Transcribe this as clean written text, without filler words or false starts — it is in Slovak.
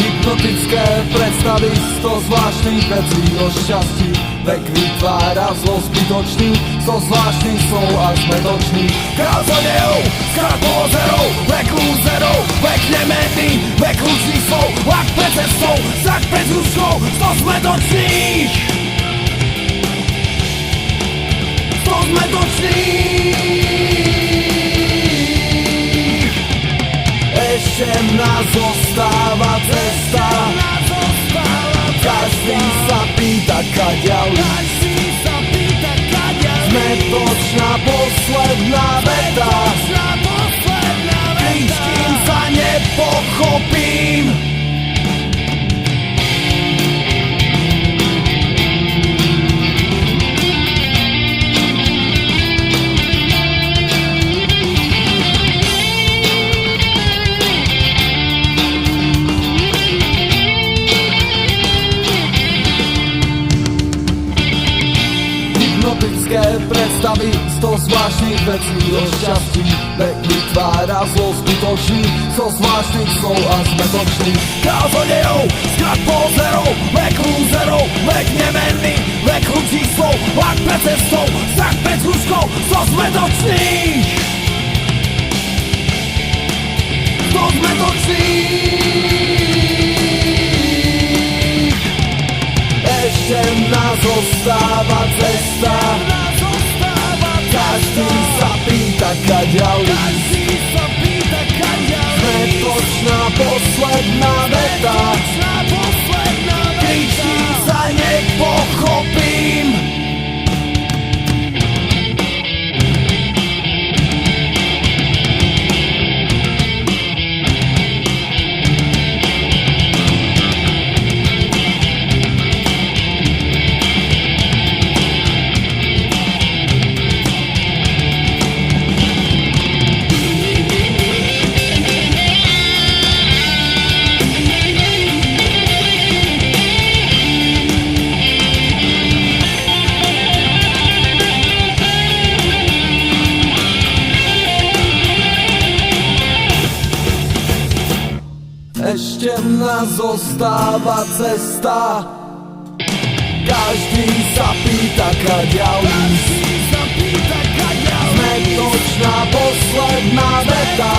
Hypnotické predstavy, 100 zvláštnych vecí o šťastí. Vek vytvára zlo zbytočný, 100 zvláštnych slov a zmetočných. Král zlodejov, skrát polozerov, vek lúzerov, vek nemenný, vek hlučných slov, lak pred cestou, zrak pred hruškou, 100 zmetočných. 100 zmetočných. Ešte nás zostáva cesta, každý sa pýta kaďal. Zmetočná posledná veta, nič kým sa nepochopím. Hypnotické predstavy, 100 zvláštnych vecí o šťastí. Vek vytvára zlo zbytočný, 100 zvláštnych slov a zmetočných. Král zlodejov, skrát polozerov, vek lúzerov, vek nemenný, vek hlučných slov, lak pred cestou, zrak pred hruškou, 100 zmetočných. 100 zmetočných. Ešte nás zostáva cesta, každý sa pýta kaďal. Zmetočná posledná veta, nič kým sa nepochopím. Ešte nás zostáva cesta, každý sa pýta kaďal. Zmetočná posledná veta,